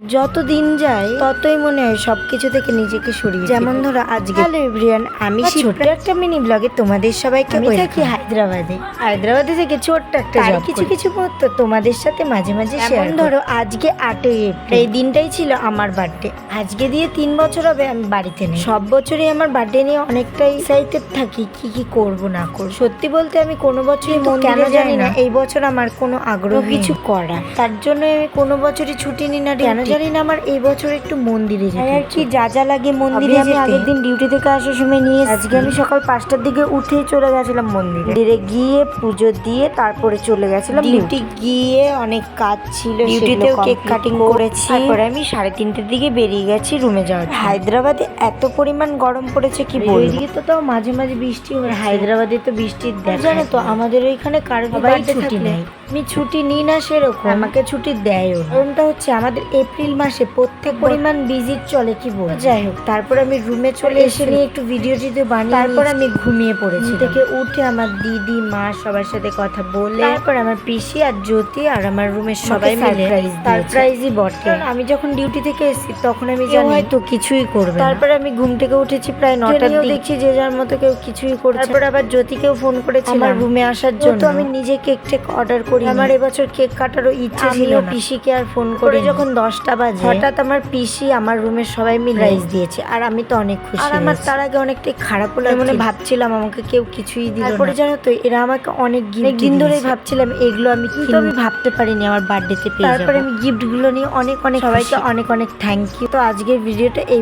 যত দিন যায় ততই মনে হয় সবকিছু থেকে নিজেকে সরিয়ে যেমন ধরো আজকে হ্যালো এভরিওয়ান, আমি ছোট্ট একটা মিনি ব্লগে তোমাদের সবাইকে থাকি হায়দ্রাবাদে থেকে ছোট্ট একটা কিছু কিছু মুহূর্ত তোমাদের সাথে মাঝে মাঝে শেয়ার ধরো আজকে 8ই এপ্রিল, এই দিনটাই ছিল আমার বার্থডে। আজকে দিয়ে 3 বছর হবে আমি বাড়িতে নেই। সব বছরই আমার বার্থডে নিয়ে অনেকটাই এক্সাইটেড থাকি কি কি করব না করব। সত্যি বলতে আমি কোনো বছরই কেন জানি না এই বছর আমার কোনো আগ্রহ কিছু করা, তার জন্য আমি কোনো বছরই ছুটি নিই না। কেন জানি না আমার এই বছর একটু মন্দিরে যেতে আর কি যা যা লাগে মন্দিরে আমি আগের দিন ডিউটি থেকে আসার সময় নিয়ে আজকে আমি সকাল 5টার দিকে উঠেই চলে গেছিলাম মন্দিরে গিয়ে পুজো দিয়ে তারপরে চলে গেছিলাম ডিউটি। গিয়ে অনেক কাজ ছিল, ডিউটিতেও কেক কাটিং করেছি। তারপরে আমি 3:30টার দিকে বেরিয়ে গেছি রুমে যাওয়ার। হায়দ্রাবাদে এত পরিমাণ গরম পড়েছে কি বলবো। এদিকে তো তাও মাঝে মাঝে বৃষ্টি হয়, হায়দ্রাবাদে তো বৃষ্টির দেখা জানো তো। আমাদের ওইখানে কারোর ছুটি নেই, আমি ছুটি নিই না সেরকম, আমাকে ছুটি দেয়ও। কারণটা হচ্ছে আমাদের এপ্রিল মাসে প্রত্যেক পরিমাণ ভিজিট চলে কি বল। যাই হোক, তারপর আমি রুমে চলে এসে নিয়ে একটু ভিডিও বানিয়ে তারপর আমি ঘুমিয়ে পড়েছি। থেকে উঠে আমার দিদি মা সবার সাথে কথা বলে তারপর আমার পিসি আর জ্যোতি আর আমার রুমের সবাই মিলে সারপ্রাইজই বটে। আমি যখন ডিউটি থেকে এসেছি তখন আমি জানি হয়তো কিছুই করবে। তারপর আমি ঘুম থেকে উঠেছি প্রায় 9টার দিকে, দেখছি যে যার মতো কেউ কিছুই করছে। তারপর আবার জ্যোতিকেও ফোন করেছি আমার রুমে আসার জন্য। তো আমি নিজে কেক টেক অর্ডার করি, আমার এবছর কেক কাটারও ইচ্ছে ছিল না। পিসিকে আর ফোন করে যখন 10টা বাজে হঠাৎ আমার পিসি আমার রুমের সবাই মিলে প্রাইজ দিয়েছে আর আমি তো অনেক খুশি। আর আমার তার আগে অনেকটাই খারাপও লাগে, মনে ভাবছিলাম আমাকে কেউ কিছুই দিল না। তারপরে জানো তো এরা আমাকে অনেক গিফট দিন ধরেই ভাবছিলাম এগুলো আমি কিন্তু আমি ভাবতে পারিনি আমার বার্থডেতে পেয়ে যাবো। তারপরে আমি গিফট গুলো নিয়ে অনেক সবাইকে অনেক থ্যাংক ইউ। তো আজকের ভিডিওটা এই